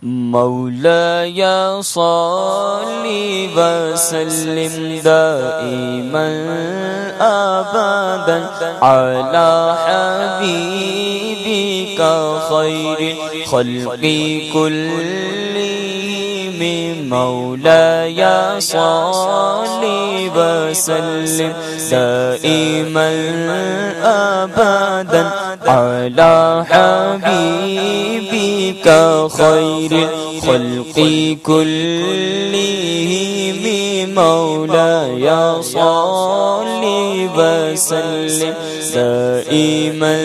مولاي صل وسلم دائما أبدا على حبيبك خير الخلق كلهم. مولاي صل وسلم دائما أبدا على حبيبك خير الخلق كلهم. مولاي صل وسلم دائما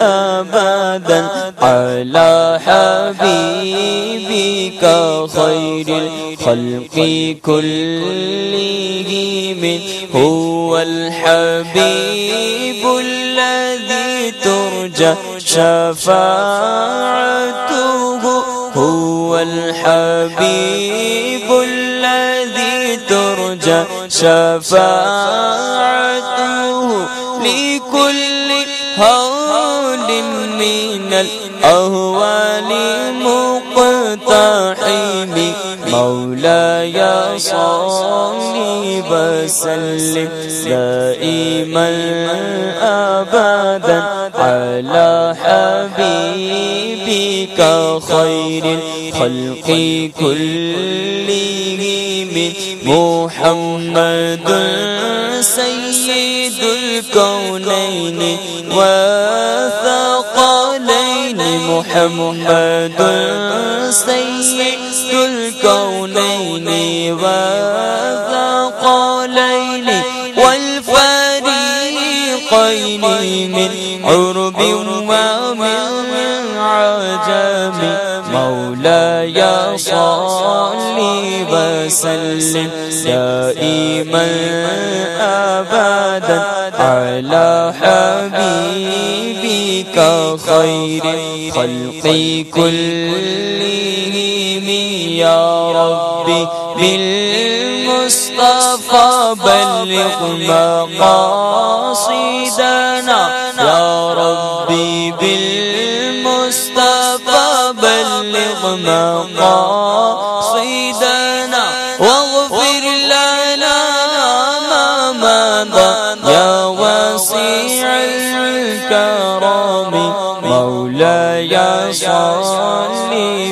أبدا على حبيبك خير الخلق كلهم. هو الحبيب الذي ترجى شفاعته، هو الحبيب الذي ترجى شفاعته لكل هول من الأهوال مقتحم. مولاي صل وسلم دائما أبدا على حبيبك خير الخلق كلهم. محمد سيد الكونين والثقلين، محمد سيد الكونين والثقلين والفريقين من عرب ومن عجم. مولاي صل وسلم دائما أبدا على حبيبك خير الخلق كلهم. يا ربي بالمصطفى بلغ مقاصدنا، يا ربي بالمصطفى بلغ مقاصدنا، واغفر لنا ما مضى يا واسع الكرم. مولاي صل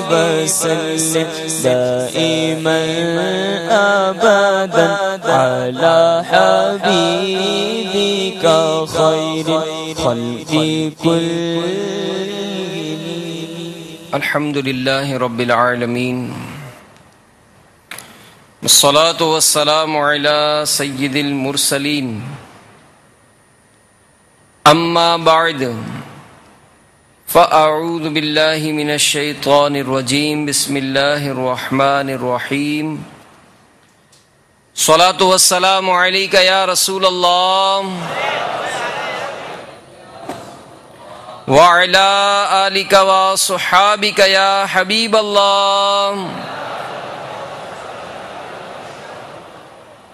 وسلم دائما أبدا على حبيبك خير الخلق كلهم. الحمد لله رب العالمين، والصلاة والسلام على سيد المرسلين. أما بعد، فأعوذ بالله من الشيطان الرجيم. بسم الله الرحمن الرحيم. صلاة والسلام عليك يا رسول الله وعلى آلك وصحابك يا حبيب الله.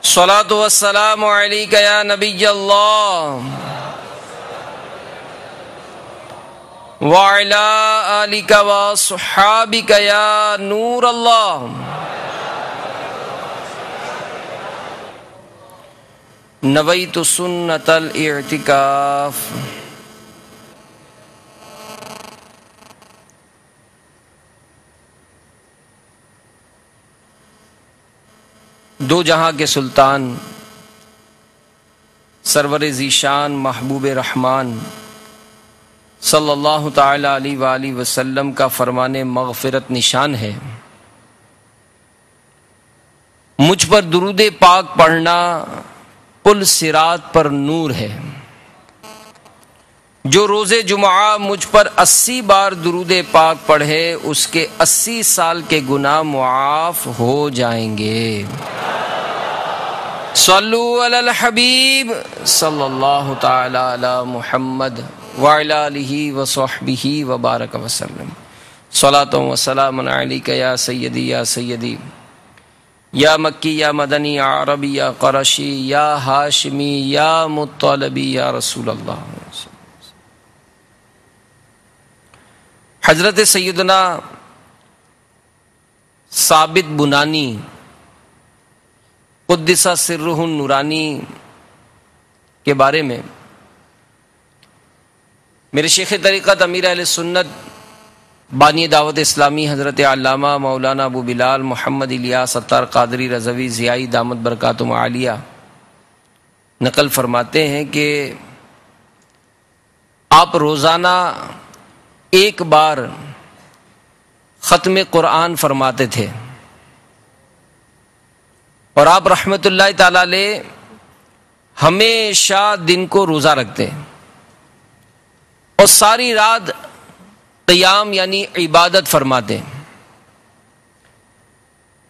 صلاة والسلام عليك يا نبي الله وعلى آلك وصحابك يا نور الله. نویت سنت الاعتکاف. دو جہاں کے سلطان سرور ذیشان محبوب رحمان صلی اللہ تعالی علیہ وآلہ وسلم کا فرمان مغفرت نشان ہے. مجھ پر درود پاک پڑھنا پل صراط پر نور ہے. جو روز جمعہ مجھ پر 80 بار درود پاک پڑھے اس کے 80 سال کے گناہ معاف ہو جائیں گے. صلو علی الحبیب صلی اللہ تعالی علی محمد وعلی آلہ وصحبہ وبارک وسلم. صلاۃ و سلام علیک یا سیدی یا سیدی، یا مکی یا مدنی یا عربی یا قرشی یا ہاشمی یا مطلبی یا رسول اللہ. حضرت سیدنا ثابت بنانی قدس سرہ النورانی کے بارے میں میرے شیخ طریقت امیر اہل سنت بانی دعوت اسلامی حضرت علامہ مولانا ابو بلال محمد الیاس ستار قادری رضوی ضیائی دامت برکاتہم عالیہ نقل فرماتے ہیں کہ آپ روزانہ ایک بار ختم قرآن فرماتے تھے، اور آپ رحمت اللہ تعالی علیہ ہمیشہ دن کو روزہ رکھتے اور ساری رات قیام یعنی عبادت فرماتے۔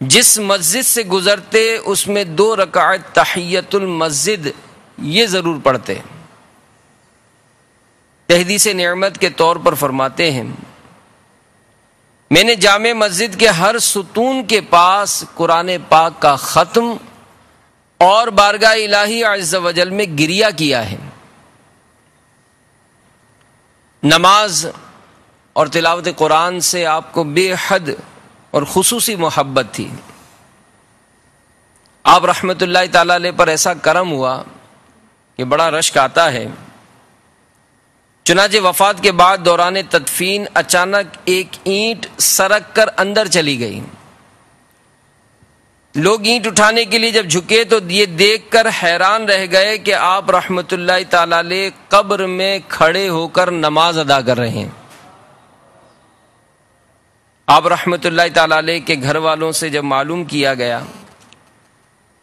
جس مسجد سے گزرتے اس میں 2 رکعت تحیت المسجد یہ ضرور پڑھتے۔ تحدیث نعمت کے طور پر فرماتے ہیں، میں نے جامع مسجد کے ہر ستون کے پاس قرآن پاک کا ختم اور بارگاہ الہی عز و جل میں گریہ کیا ہے۔ نماز اور تلاوت قرآن سے آپ کو بے حد اور خصوصی محبت تھی۔ آپ رحمت اللہ تعالی علیہ پر ایسا کرم ہوا کہ بڑا رشک آتا ہے۔ چنانچہ وفات کے بعد دوران تدفین اچانک ایک اینٹ سرک کر اندر چلی گئی۔ لوگ اینٹ اٹھانے کے لیے جب جھکے تو یہ دیکھ کر حیران رہ گئے کہ آپ رحمت اللہ تعالی علیہ قبر میں کھڑے ہو کر نماز ادا کر رہے ہیں۔ آپ رحمت اللہ تعالی علیہ کے گھر والوں سے جب معلوم کیا گیا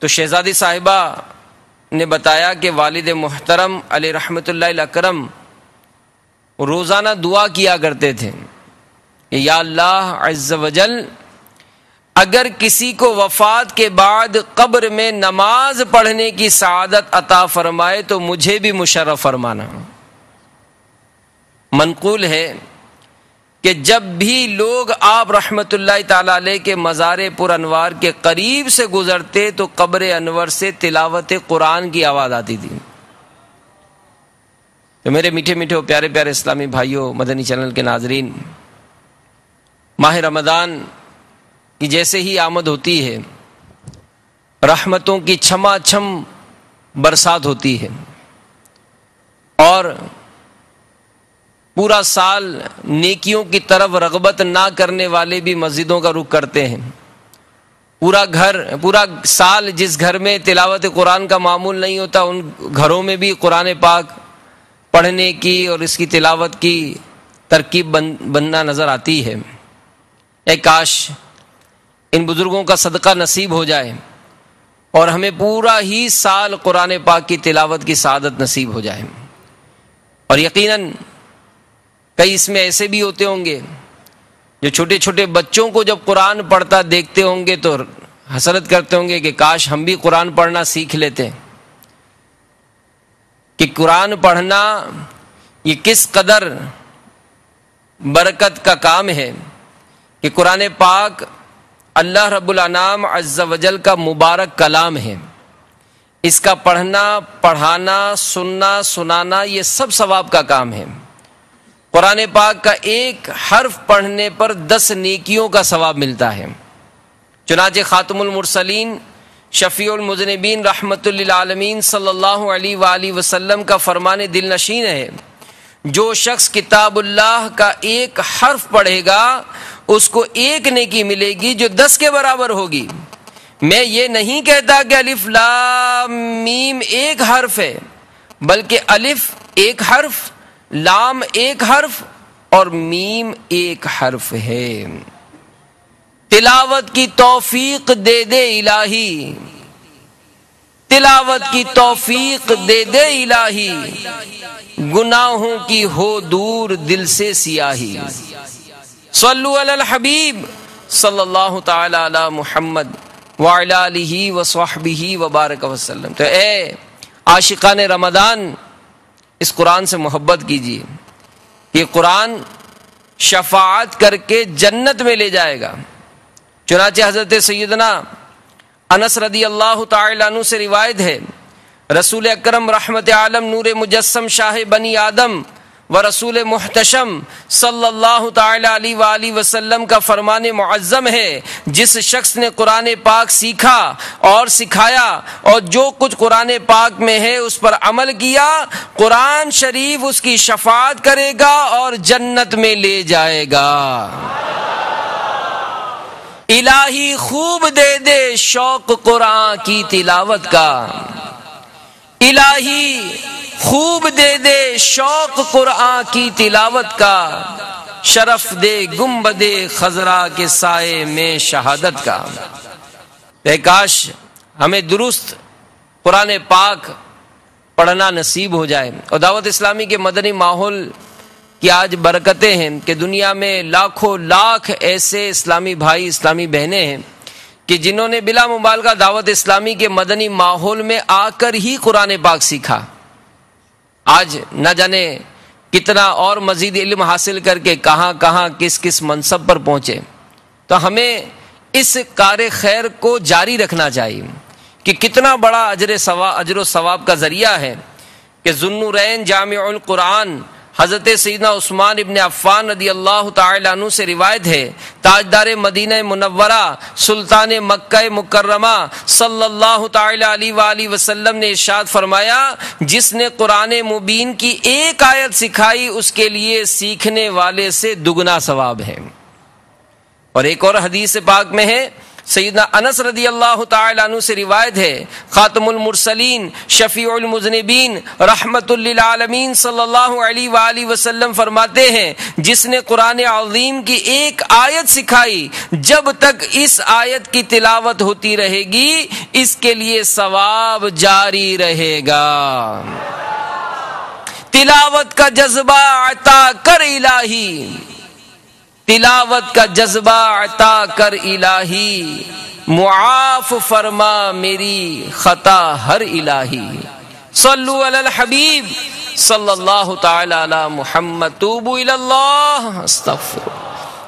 تو شہزادی صاحبہ نے بتایا کہ والد محترم علیہ رحمت اللہ الاکرم روزانہ دعا کیا کرتے تھے کہ یا اللہ عز و جل اگر کسی کو وفات کے بعد قبر میں نماز پڑھنے کی سعادت عطا فرمائے تو مجھے بھی مشرف فرمانا۔ منقول ہے کہ جب بھی لوگ آپ رحمت اللہ تعالی علیہ کے مزار پر انوار کے قریب سے گزرتے تو قبر انور سے تلاوت قرآن کی آواز آتی تھی۔ تو میرے میٹھے میٹھے و پیارے پیارے اسلامی بھائیوں، مدنی چینل کے ناظرین، ماہ رمضان کی جیسے ہی آمد ہوتی ہے رحمتوں کی چھما چھم برسات ہوتی ہے، اور پورا سال نیکیوں کی طرف رغبت نہ کرنے والے بھی مسجدوں کا رخ کرتے ہیں۔ پورا سال جس گھر میں تلاوت قرآن کا معمول نہیں ہوتا ان گھروں میں بھی قرآن پاک پڑھنے کی اور اس کی تلاوت کی ترکیب بننا نظر آتی ہے۔ اے کاش ان بزرگوں کا صدقہ نصیب ہو جائے اور ہمیں پورا ہی سال قرآن پاک کی تلاوت کی سعادت نصیب ہو جائے۔ اور یقیناً کئی اس میں ایسے بھی ہوتے ہوں گے جو چھوٹے چھوٹے بچوں کو جب قرآن پڑھتا دیکھتے ہوں گے تو حسرت کرتے ہوں گے کہ کاش ہم بھی قرآن پڑھنا سیکھ لیتے، کہ قرآن پڑھنا یہ کس قدر برکت کا کام ہے، کہ قرآن پاک اللہ رب الانام عز و جل کا مبارک کلام ہے۔ اس کا پڑھنا، پڑھانا، سننا، سنانا یہ سب ثواب کا کام ہے۔ قرآن پاک کا ایک حرف پڑھنے پر 10 نیکیوں کا ثواب ملتا ہے۔ چنانچہ خاتم المرسلین شفیع المذنبین رحمت للعالمین صلی اللہ علیہ وآلہ وسلم کا فرمان دل نشین ہے، جو شخص کتاب اللہ کا ایک حرف پڑھے گا اس کو 1 نیکی ملے گی جو 10 کے برابر ہوگی۔ میں یہ نہیں کہتا کہ الف لام میم ایک حرف ہے، بلکہ الف ایک حرف، لام ایک حرف اور میم ایک حرف ہے۔ تلاوت کی توفیق دے دے الہی، تلاوت کی توفیق دے دے الہی، گناہوں کی ہو دور دل سے سیاہی۔ صلو علی الحبیب صلی اللہ تعالی علی محمد وعلی آلہ وصحبہ وبارک وسلم۔ تو اے عاشقان رمضان، اس قرآن سے محبت کیجیے، یہ قرآن شفاعت کر کے جنت میں لے جائے گا۔ چنانچہ حضرت سیدنا انس رضی اللہ تعالی عنہ سے روایت ہے، رسول اکرم رحمت عالم نور مجسم شاہ بنی آدم و رسول محتشم صلی اللہ تعالی علیہ وآلہ وسلم کا فرمان معظم ہے، جس شخص نے قرآن پاک سیکھا اور سکھایا اور جو کچھ قرآن پاک میں ہے اس پر عمل کیا، قرآن شریف اس کی شفاعت کرے گا اور جنت میں لے جائے گا۔ الہی خوب دے دے شوق قرآن کی تلاوت کا، الہی خوب دے دے شوق قرآن کی تلاوت کا، شرف دے گنبد خضرا کے سائے میں شہادت کا۔ کاش ہمیں درست قرآن پاک پڑھنا نصیب ہو جائے۔ اور دعوت اسلامی کے مدنی ماحول کی آج برکتیں ہیں کہ دنیا میں لاکھوں لاکھ ایسے اسلامی بھائی اسلامی بہنیں ہیں کہ جنہوں نے بلا مبالغہ دعوت اسلامی کے مدنی ماحول میں آ کر ہی قرآن پاک سیکھا۔ آج نہ جانے کتنا اور مزید علم حاصل کر کے کہاں کہاں کس کس منصب پر پہنچے۔ تو ہمیں اس کار خیر کو جاری رکھنا چاہیے کہ کتنا بڑا اجر و ثواب کا ذریعہ ہے کہ ذوالنورین جامع القرآن حضرت سیدنا عثمان ابن عفان رضی اللہ تعالی عنہ سے روایت ہے، تاجدار مدینہ منورہ سلطان مکہ مکرمہ صلی اللہ تعالی علیہ وآلہ وسلم نے ارشاد فرمایا، جس نے قرآن مبین کی ایک آیت سکھائی اس کے لیے سیکھنے والے سے دگنا ثواب ہے۔ اور ایک اور حدیث پاک میں ہے، سیدنا انس رضی اللہ تعالی عنہ سے روایت ہے، خاتم المرسلین شفیع المذنبین رحمت للعالمین صلی اللہ علیہ وآلہ وسلم فرماتے ہیں، جس نے قرآن عظیم کی ایک آیت سکھائی، جب تک اس آیت کی تلاوت ہوتی رہے گی اس کے لیے ثواب جاری رہے گا۔ تلاوت کا جذبہ عطا کر الہی، تلاوت کا جذبہ عطا کر الہی، معاف فرما میری خطا ہر الہی۔ صلو علی الحبیب صلی اللہ تعالی علی محمد، توبو الی اللہ استغفر،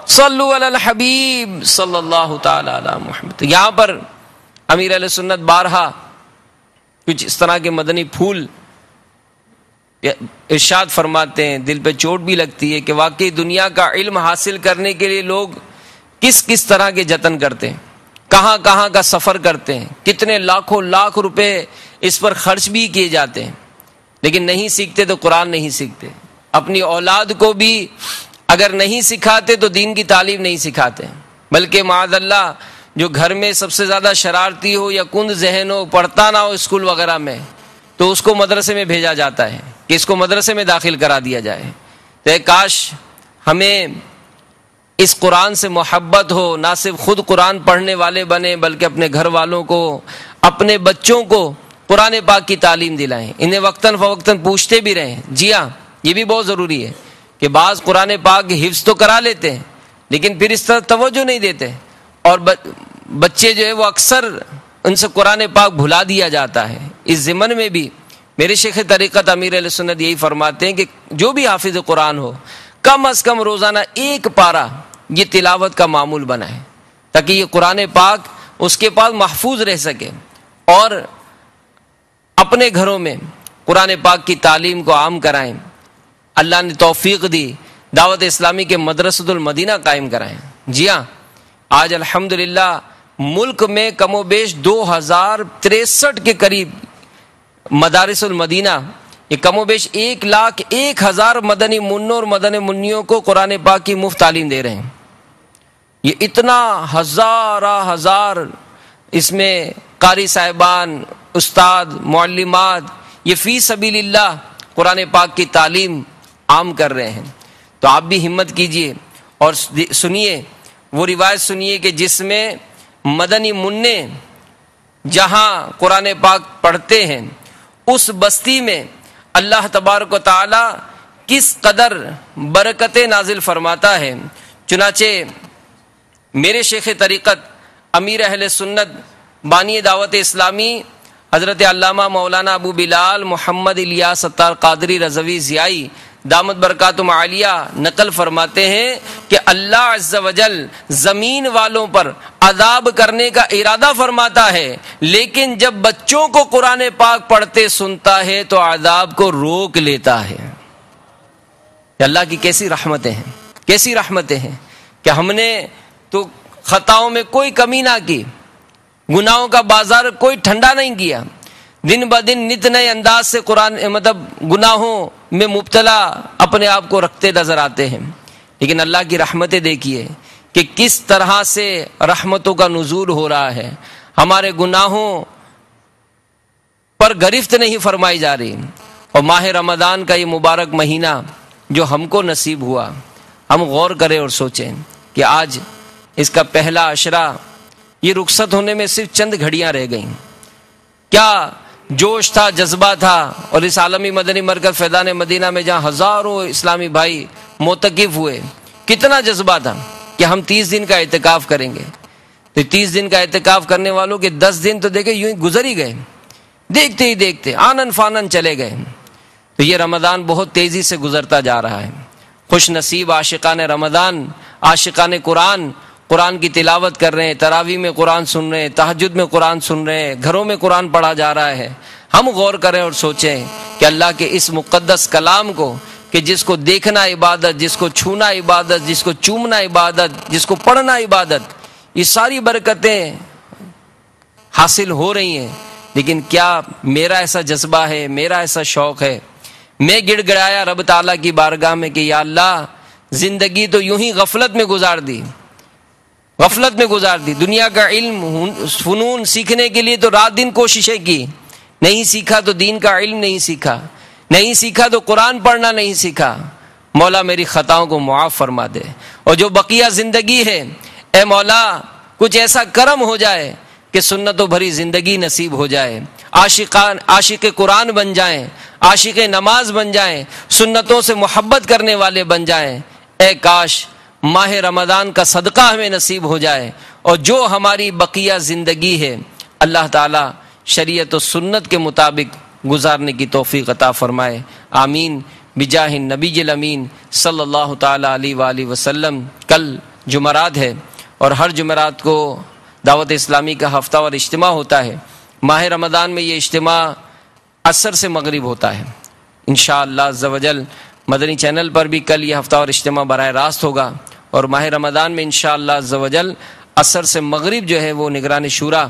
صلو علی الحبیب صلی اللہ تعالی علی محمد۔ یہاں پر امیر اہل سنت بارہا کچھ اس طرح کے مدنی پھول ارشاد فرماتے ہیں، دل پہ چوٹ بھی لگتی ہے کہ واقعی دنیا کا علم حاصل کرنے کے لیے لوگ کس کس طرح کے جتن کرتے ہیں، کہاں کہاں کا سفر کرتے ہیں، کتنے لاکھوں لاکھ روپے اس پر خرچ بھی کیے جاتے ہیں، لیکن نہیں سیکھتے تو قرآن نہیں سیکھتے۔ اپنی اولاد کو بھی اگر نہیں سکھاتے تو دین کی تعلیم نہیں سکھاتے، بلکہ معاذ اللہ جو گھر میں سب سے زیادہ شرارتی ہو یا کند ذہن ہو، پڑھتا نہ ہو اسکول وغیرہ میں، تو اس کو مدرسے میں بھیجا جاتا ہے کہ اس کو مدرسے میں داخل کرا دیا جائے۔ تو کاش ہمیں اس قرآن سے محبت ہو، نہ صرف خود قرآن پڑھنے والے بنے بلکہ اپنے گھر والوں کو، اپنے بچوں کو قرآن پاک کی تعلیم دلائیں، انہیں وقتاً فوقتاً پوچھتے بھی رہیں۔ جی ہاں، یہ بھی بہت ضروری ہے کہ بعض قرآن پاک حفظ تو کرا لیتے ہیں لیکن پھر اس طرح توجہ نہیں دیتے، اور بچے جو ہے وہ اکثر ان سے قرآن پاک بھلا دیا جاتا ہے۔ اس ضمن میں بھی میرے شیخ طریقت امیر اہل سنت یہی فرماتے ہیں کہ جو بھی حافظ قرآن ہو کم از کم روزانہ ایک پارہ یہ تلاوت کا معمول بنائے، تاکہ یہ قرآن پاک اس کے پاس محفوظ رہ سکے، اور اپنے گھروں میں قرآن پاک کی تعلیم کو عام کرائیں۔ اللہ نے توفیق دی، دعوت اسلامی کے مدرسۃ المدینہ قائم کرائیں۔ جی ہاں، آج الحمدللہ ملک میں کم و بیش 2063 کے قریب مدارس المدینہ، یہ کم و بیش 1,01,000 مدنی منوں اور مدنی منیوں کو قرآن پاک کی مفت تعلیم دے رہے ہیں۔ یہ اتنا ہزار اس میں قاری صاحبان، استاد، معلمات، یہ فی سبیل اللہ قرآن پاک کی تعلیم عام کر رہے ہیں۔ تو آپ بھی ہمت کیجئے اور سنیے وہ روایت سنیے کہ جس میں مدنی منع جہاں قرآن پاک پڑھتے ہیں اس بستی میں اللہ تبارک و تعالی کس قدر برکتیں نازل فرماتا ہے۔ چنانچہ میرے شیخ طریقت امیر اہل سنت بانی دعوت اسلامی حضرت علامہ مولانا ابو بلال محمد الیاس ستار قادری رضوی ضیائی دامت برکاتہم عالیہ نقل فرماتے ہیں کہ اللہ عز و جل زمین والوں پر عذاب کرنے کا ارادہ فرماتا ہے، لیکن جب بچوں کو قرآن پاک پڑھتے سنتا ہے تو عذاب کو روک لیتا ہے۔ کہ اللہ کی کیسی رحمتیں ہیں، کیسی رحمتیں ہیں کہ ہم نے تو خطاؤں میں کوئی کمی نہ کی، گناہوں کا بازار کوئی ٹھنڈا نہیں کیا، دن بدن نت نئے انداز سے قرآن گناہوں میں مبتلا اپنے آپ کو رکھتے نظر آتے ہیں، لیکن اللہ کی رحمتیں دیکھیے کہ کس طرح سے رحمتوں کا نزول ہو رہا ہے، ہمارے گناہوں پر گرفت نہیں فرمائی جا رہی۔ اور ماہ رمضان کا یہ مبارک مہینہ جو ہم کو نصیب ہوا، ہم غور کریں اور سوچیں کہ آج اس کا پہلا عشرہ یہ رخصت ہونے میں صرف چند گھڑیاں رہ گئیں، کیا جوش تھا، جذبہ تھا، اور اس عالمی مدنی مرکز فیضان مدینہ میں جہاں ہزاروں اسلامی بھائی معتکف ہوئے، کتنا جذبہ تھا کہ ہم 30 دن کا اعتکاف کریں گے۔ تو 30 دن کا اعتکاف کرنے والوں کے 10 دن تو دیکھیں یوں ہی گزر ہی گئے، دیکھتے ہی دیکھتے آنن فانن چلے گئے۔ تو یہ رمضان بہت تیزی سے گزرتا جا رہا ہے۔ خوش نصیب عاشقان رمضان، عاشقان قرآن، قرآن کی تلاوت کر رہے ہیں، تراویح میں قرآن سن رہے ہیں، تہجد میں قرآن سن رہے ہیں، گھروں میں قرآن پڑھا جا رہا ہے۔ ہم غور کریں اور سوچیں کہ اللہ کے اس مقدس کلام کو، کہ جس کو دیکھنا عبادت، جس کو چھونا عبادت، جس کو چومنا عبادت، جس کو پڑھنا عبادت، یہ ساری برکتیں حاصل ہو رہی ہیں، لیکن کیا میرا ایسا جذبہ ہے، میرا ایسا شوق ہے؟ میں گڑ گڑایا رب تعالیٰ کی بارگاہ میں کہ یا اللہ، زندگی تو یوں ہی غفلت میں گزار دی، غفلت میں گزار دی، دنیا کا علم فنون سیکھنے کے لیے تو رات دن کوششیں کی، نہیں سیکھا تو دین کا علم نہیں سیکھا، نہیں سیکھا تو قرآن پڑھنا نہیں سیکھا۔ مولا میری خطاؤں کو معاف فرما دے، اور جو بقیہ زندگی ہے اے مولا کچھ ایسا کرم ہو جائے کہ سنتوں بھری زندگی نصیب ہو جائے، عاشق قرآن بن جائیں، عاشق نماز بن جائیں، سنتوں سے محبت کرنے والے بن جائیں۔ اے کاش ماہ رمضان کا صدقہ ہمیں نصیب ہو جائے، اور جو ہماری بقیہ زندگی ہے اللہ تعالی شریعت و سنت کے مطابق گزارنے کی توفیق عطا فرمائے، آمین بجاہ النبی الامین صلی اللہ تعالی علیہ وآلہ وسلم۔ کل جمعرات ہے، اور ہر جمعرات کو دعوت اسلامی کا ہفتہ وار اجتماع ہوتا ہے۔ ماہ رمضان میں یہ اجتماع عصر سے مغرب ہوتا ہے۔ انشاءاللہ عز و جل مدنی چینل پر بھی کل یہ ہفتہ وار اجتماع براہ راست ہوگا، اور ماہ رمضان میں انشاءاللہ عز و جل عصر سے مغرب جو ہے وہ نگران شورا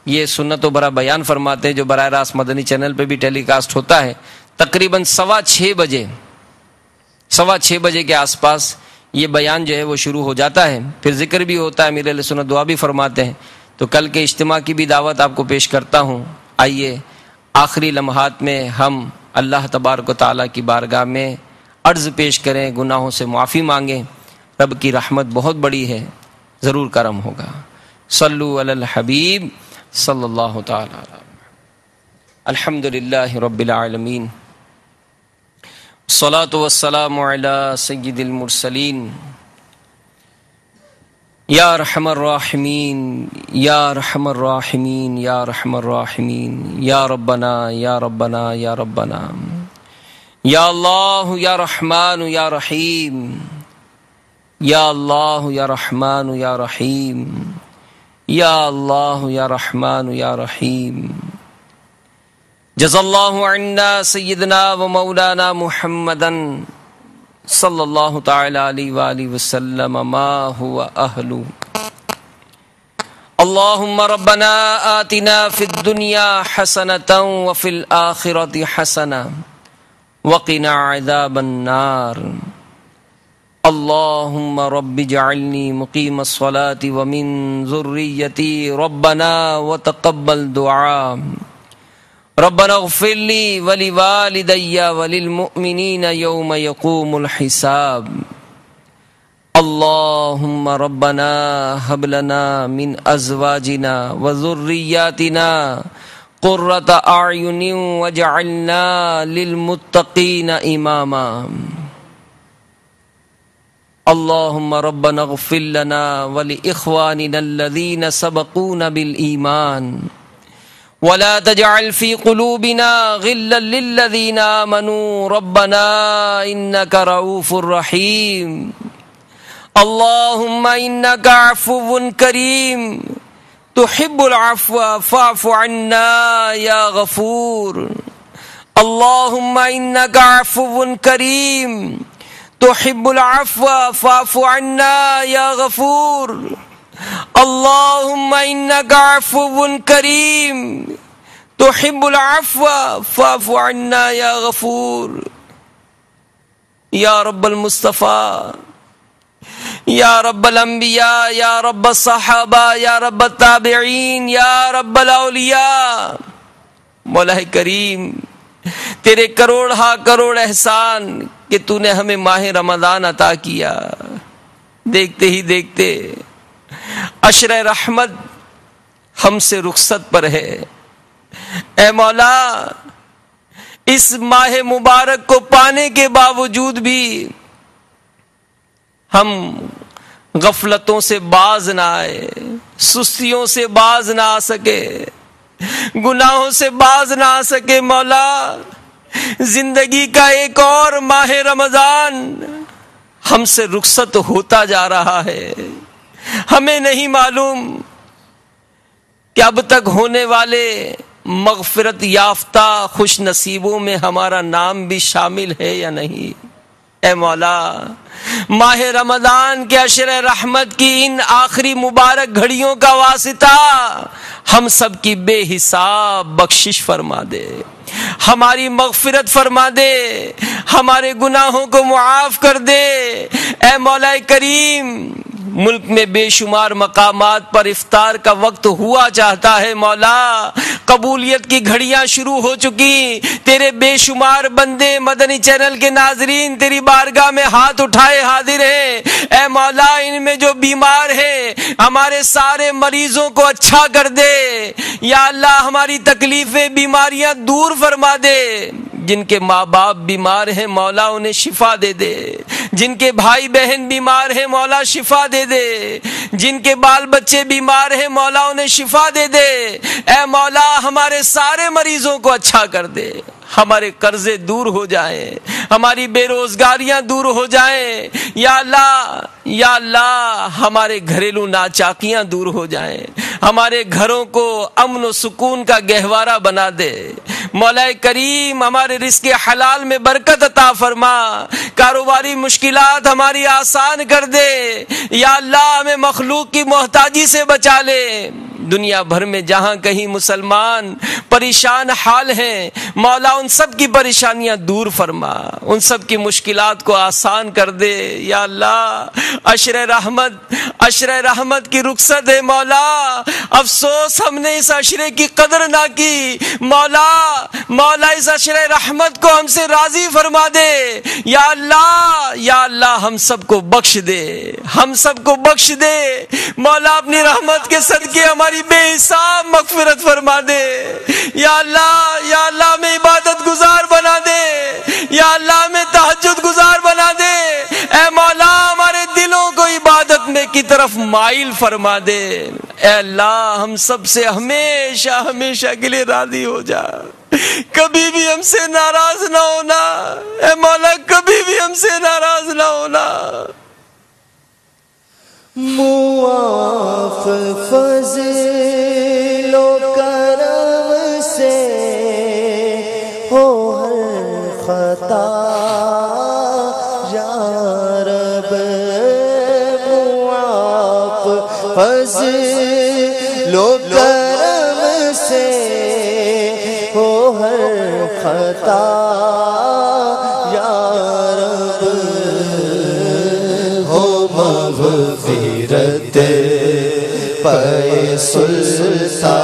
یہ سنت و برا بیان فرماتے ہیں، جو براہ راست مدنی چینل پہ بھی ٹیلی کاسٹ ہوتا ہے۔ تقریباً 6:15 بجے کے آس پاس یہ بیان جو ہے وہ شروع ہو جاتا ہے، پھر ذکر بھی ہوتا ہے، امیر علیہ سنت دعا بھی فرماتے ہیں۔ تو کل کے اجتماع کی بھی دعوت آپ کو پیش کرتا ہوں۔ آئیے آخری لمحات میں ہم اللہ تبارک و تعالیٰ کی بارگاہ میں عرض پیش کریں، گناہوں سے معافی مانگیں، رب کی رحمت بہت بڑی ہے، ضرور کرم ہوگا۔ صلو علی الحبیب صلی اللہ تعالی علیہ الحمدللہ رب العالمین، الصلاۃ والسلام علی سید المرسلین، یا ارحم الراحمین یا ارحم الراحمین یا ارحم الراحمین، یا ربنا یا ربنا یا ربنا، یا اللہ یا رحمان یا رحیم، یا اللہ یا رحمان یا رحیم، یا اللہ یا رحمان یا رحیم۔ جزا اللہ عنا سیدنا و مولانا محمدا صلی اللہ تعالی علیہ وآلہ وسلم ما هو اہلو۔ اللہم ربنا آتنا فی الدنیا حسنة وفی الآخرة حسنة وقنا عذاب النار۔ اللہم رب اجعلنی مقیم الصلاة ومن ذریتی ربنا وتقبل دعا۔ ربنا اغفر لی ولوالدی وللمؤمنین یوم یقوم الحساب۔ اللہم ربنا ہب لنا من ازواجنا وذریاتنا قرۃ اعین واجعلنا للمتقین اماما۔ اللہم ربنا اغفر لنا ولاخواننا الذین سبقونا بالایمان ولا تجعل في قلوبنا غلا للذين آمنوا ربنا إنك رؤوف رحيم۔ اللهم إنك عفو كريم تحب العفو فاعف عنا يا غفور۔ اللهم إنك عفو كريم تحب العفو فاعف عنا یا غفور اللہم انک عفو کریم تحب العفو فاعف عنا یا غفور یا رب المصطفیٰ یا رب الانبیاء یا رب الصحابہ یا رب التابعین یا رب الاولیاء مولا کریم تیرے کروڑ ہا کروڑ احسان کہ تو نے ہمیں ماہ رمضان عطا کیا. دیکھتے ہی دیکھتے عشر رحمت ہم سے رخصت پر ہے. اے مولا اس ماہ مبارک کو پانے کے باوجود بھی ہم غفلتوں سے باز نہ آئے, سستیوں سے باز نہ آ سکے, گناہوں سے باز نہ آ سکے. مولا زندگی کا ایک اور ماہ رمضان ہم سے رخصت ہوتا جا رہا ہے. ہمیں نہیں معلوم کہ اب تک ہونے والے مغفرت یافتہ خوش نصیبوں میں ہمارا نام بھی شامل ہے یا نہیں. اے مولا ماہ رمضان کے عشر رحمت کی ان آخری مبارک گھڑیوں کا واسطہ ہم سب کی بے حساب بخشش فرما دے, ہماری مغفرت فرما دے, ہمارے گناہوں کو معاف کر دے. اے مولا کریم ملک میں بے شمار مقامات پر افطار کا وقت ہوا چاہتا ہے. مولا قبولیت کی گھڑیاں شروع ہو چکی. تیرے بے شمار بندے مدنی چینل کے ناظرین تیری بارگاہ میں ہاتھ اٹھائے حاضر ہیں. اے مولا ان میں جو بیمار ہیں ہمارے سارے مریضوں کو اچھا کر دے. یا اللہ ہماری تکلیفیں بیماریاں دور فرما دے. جن کے ماں باپ بیمار ہیں مولا انہیں شفا دے دے. جن کے بھائی بہن بیمار ہیں مولا شفا دے دے. جن کے بال بچے بیمار ہیں مولا انہیں شفا دے دے. اے مولا ہمارے سارے مریضوں کو اچھا کر دے. ہمارے قرضے دور ہو جائیں, ہماری بے روزگاریاں دور ہو جائیں. یا اللہ ہمارے گھریلو ناچاکیاں دور ہو جائیں. ہمارے گھروں کو امن و سکون کا گہوارہ بنا دے. مولا کریم ہمارے رزق حلال میں برکت عطا فرما. کاروباری مشکلات ہماری آسان کر دے. یا اللہ ہمیں مخلوق کی محتاجی سے بچا لے. دنیا بھر میں جہاں کہیں مسلمان پریشان حال ہیں مولا ان سب کی پریشانیاں دور فرما, ان سب کی مشکلات کو آسان کر دے. یا اللہ عشر رحمت کی رخصت ہے مولا. افسوس ہم نے اس عشرے کی قدر نہ کی. مولا اس عشر رحمت کو ہم سے راضی فرما دے. یا اللہ ہم سب کو بخش دے, ہم سب کو بخش دے. مولا اپنی رحمت کے صدقے ہماری بے حساب مغفرت فرما دے. یا اللہ ہمیں عبادت گزار بنا دے. یا اللہ ہمیں تہجد گزار بنا دے. اے مولا ہمارے دلوں کو عبادت میں کی طرف مائل فرما دے. اے اللہ ہم سب سے ہمیشہ ہمیشہ کے لیے راضی ہو جا. کبھی بھی ہم سے ناراض نہ ہونا. اے مولا کبھی بھی ہم سے ناراض نہ ہونا. معاف فضل و کرم سے ہو ہر خطا یا رب. معاف فضل و کرم سے ہو ہر خطا یا رب. ہو مغفرت پے سلطان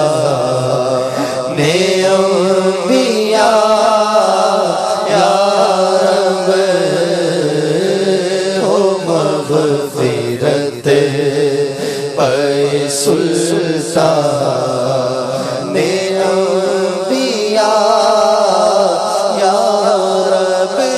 انبیاء یا رب. ہو مغفرت پے سلطان انبیاء یا رب.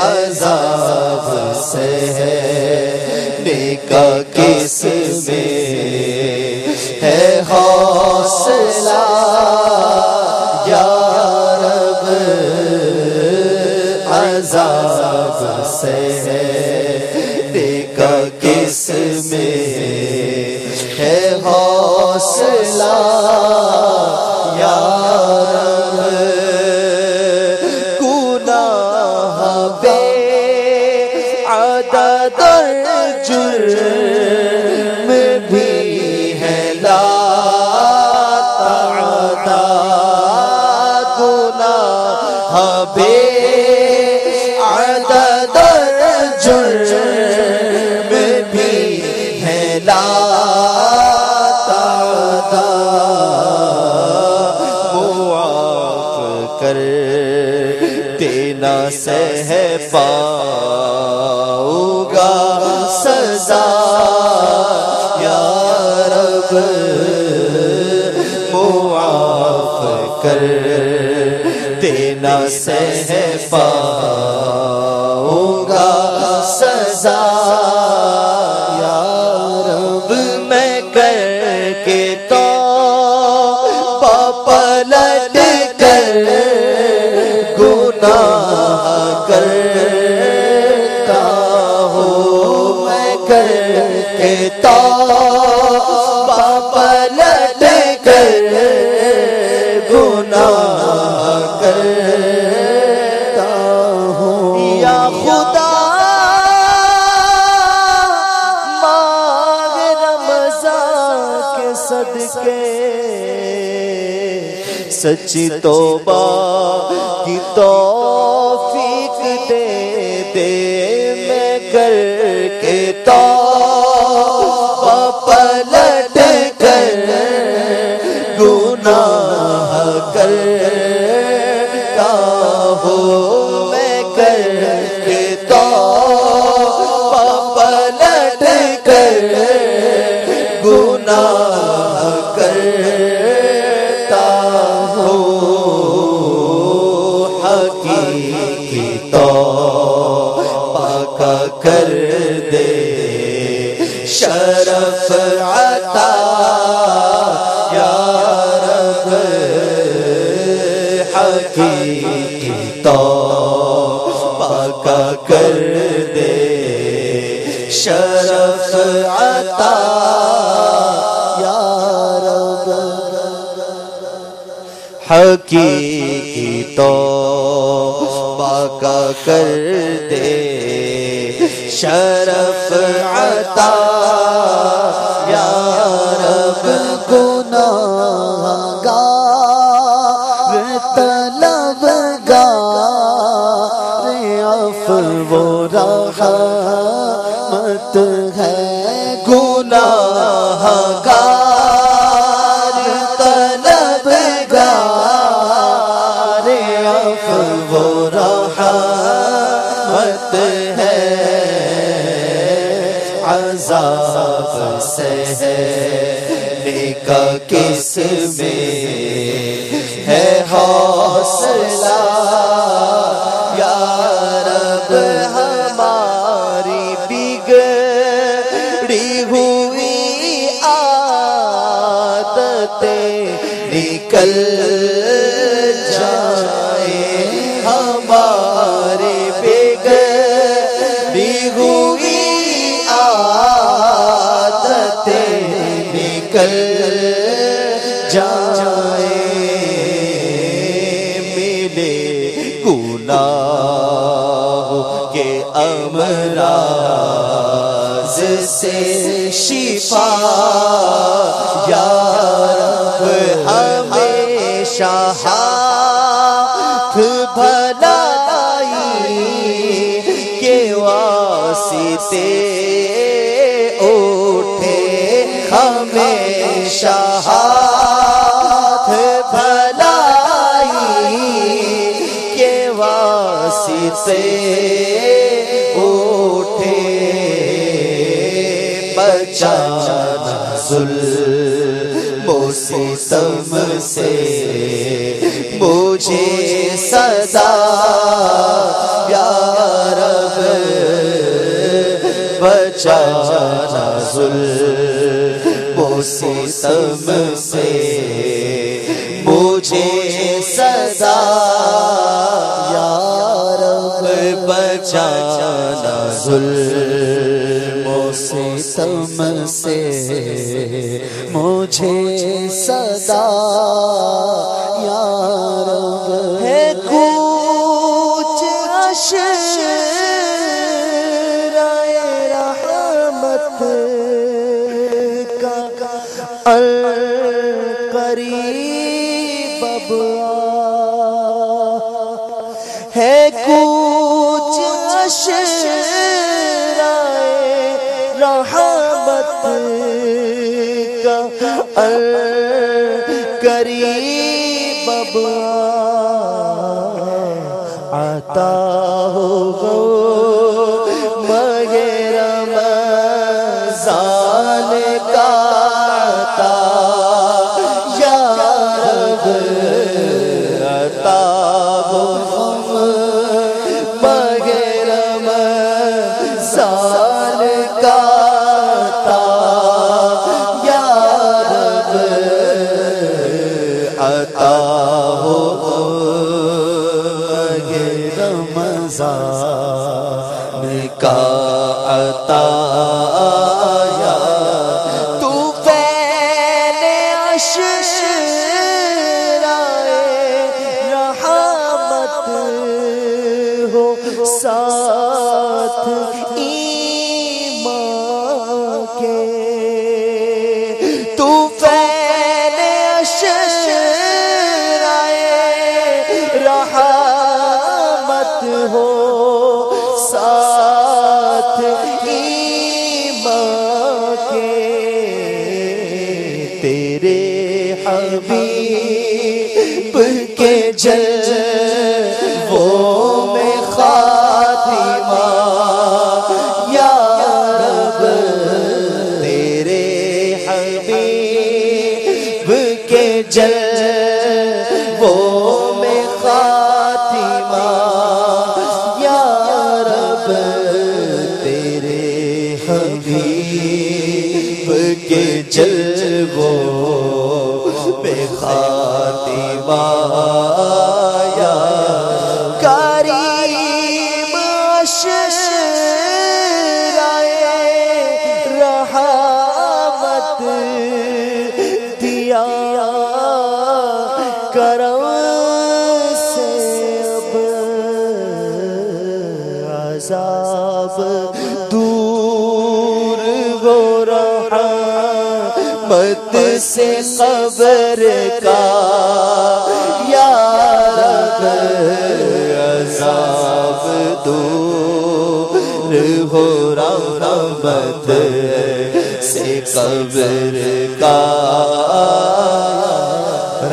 عذاب سے ہے کا کس حوصلہ یا رب گناہ بے عدد جرم بھی ہے لا تعداد گناہ بے عدد جرم بھی ہے لا تعداد معاف کر دینا سہ پاؤں گا سزا یا رب معاف کر دینا سہ پاؤں گا سزا یا رب میں کر کے تو پلٹ کر گناہ کرتا ہوں میں کر کے تو پلٹ کر گناہ کرتا ہوں یا خدا ماہ رمضان کے صدقے سچی توبہ کی توفیق دے دے میں کر کے توبہ پلٹ کر گناہ کرتا ہوں میں کر کے توبہ پلٹ کر گناہ کرتا حقیقی توبہ کا کر دے شرف عطا یا رب حقیقی توبہ کا کر دے شرف عطا یا رب حقیقی توبہ کا کر دے شرف عطا یا رب گناہ گار طلبگار عفو و رحمت ہے گناہ گار طلبگار عفو و رحمت ہے عذاب سہنے کا کس میں ہے حوصلہ یا رب ہماری بگڑی ہوئی عادتیں نکل جائے ہمارے بگڑی ہوئی عادتیں نکل جائے ملے گناہوں کے امراض سے شفا یا رب ہمیشہ ہاتھ بھلائی کے واسطے اٹھے ہمیشہ ہاتھ بھلائی کے واسطے اٹھے بچانا ظلم و ستم سے مجھے سزا یا رب بچانا ظلم و ستم سے مجھے سزا یا رب بچانا ظلم و ستم سے مجھے صدا یا رب ہے کوچ عشرائے رحمت کا القریب اب ہے کوچ عشرائے رحمت کا القریب اب عطا ہو ماہ رمضان کا عطا یا رب عطا ہو ماہ رمضان کا عطا یا رب عطا ہو رمضان کا عطا یا تو فیل عشرائے رحمت ہو ساتھ ایمان کے تو فیل عشرائے رحمت ہو ساتھ ایمان کے تیرے حبیب کے جلووں میں خاتمہ یا رب تیرے حبیب کے جلووں میں خاتمہ یا رب تیرے حبیب کے جلووں میں خاتمہ یا کریم عشرائے رحمت دیا کرم سے اب عذاب دور ہو رحمت سے قبر کا یا رب عذاب دور ہو رحمت سے قبر کا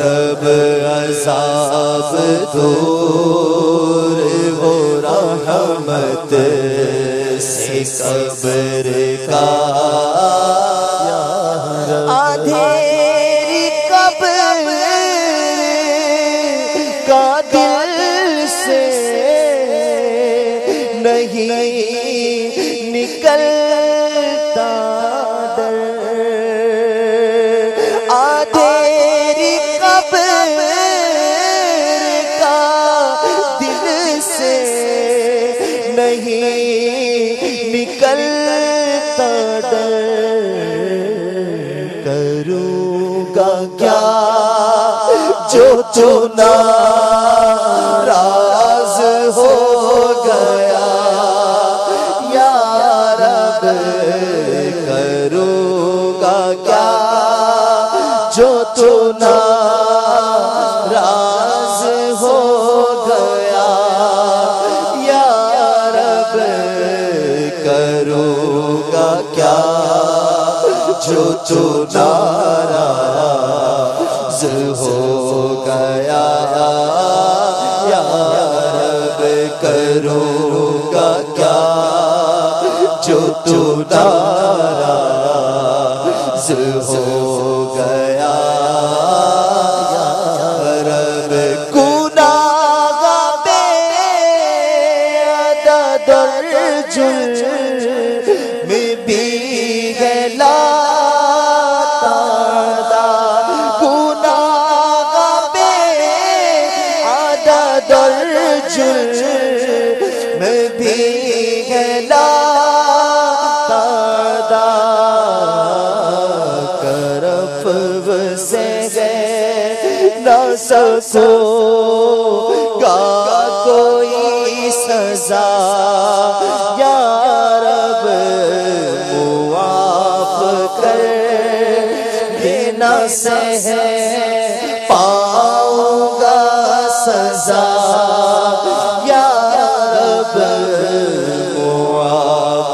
رب عذاب دور ہو رحمت سے قبر کا اندھیری قبر کا دل سے نہیں نکلتا ڈر اندھیری قبر کا دل سے نہیں نکلتا ڈر کروں گا کیا جو ناراض ہو گیا یا رب کروں گا کیا جو ناراض ہو گیا یا رب کروں گا کیا جو ناراض ہو گیا یا رب کروں گا کیا جو ناراض ہو گیا یا رب گناہ بے عدد جرم بھی ہے میں بھی ہے لا تعداد کرف سے نہ سکو گا کوئی سزا یا رب معاف کر دینا سہ پاؤں گا سزا یا رب معاف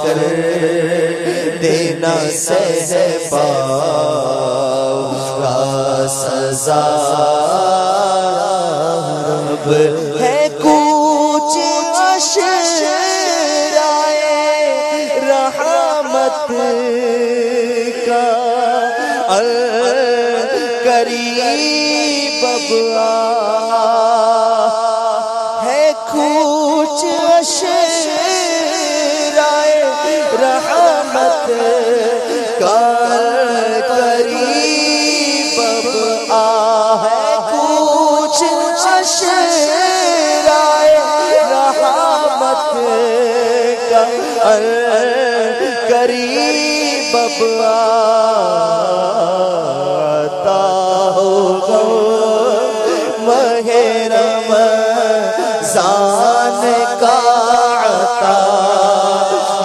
کر دینا سہ پاؤں گا سزا رب ہے کچھ عشرائے رحمت کا قریب ہے کچھ عشرائے رحمت کا قریب ہے کچھ عشرائے رحمت کا قریب آتا ہوگا ماہ رمضان کا عطا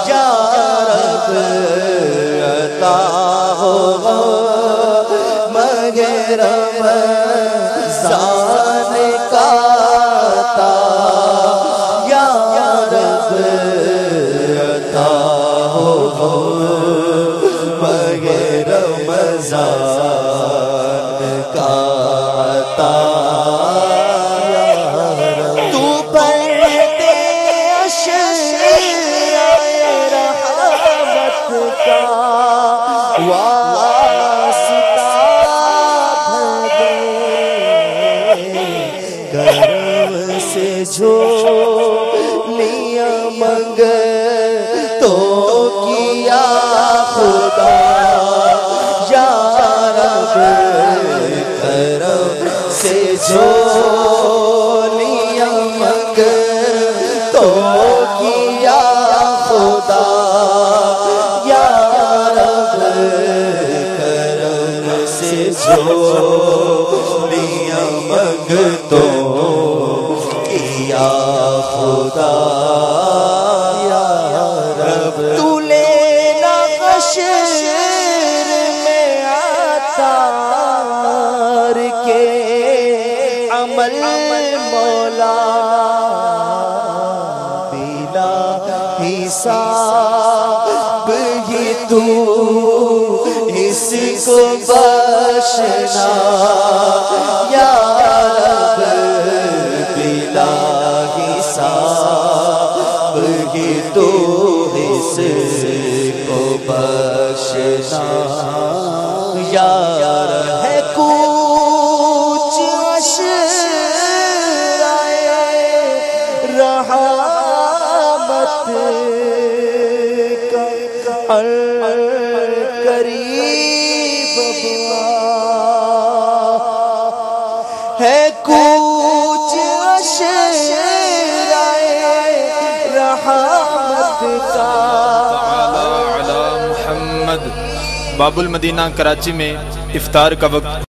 یا رب عطا ہوگا ماہ رمضان کا عطا یا رب عطا ہوگا ماہ رمضان کا عطا تو پردے عشرائے رحمت کا واسطہ بھر دے کرم سے جھولیاں منگ تو کیا خدا یا رب کرم سے جھولیاں منگ تو کیا خدا یا رب کرم سے جھولیاں منگ تو کیا خدا یا رب تو لینا حشر میں عطار کے عمل مولا بلا حساب ہی تو اس کو بخشنا یا رب بلا حساب ہی تو اس کو بخشنا یا رب ہے کچھ عشرائے رحمت کا قریب ہے کچھ عشرائے رحمت کا محمد۔ باب المدینہ کراچی میں افطار کا وقت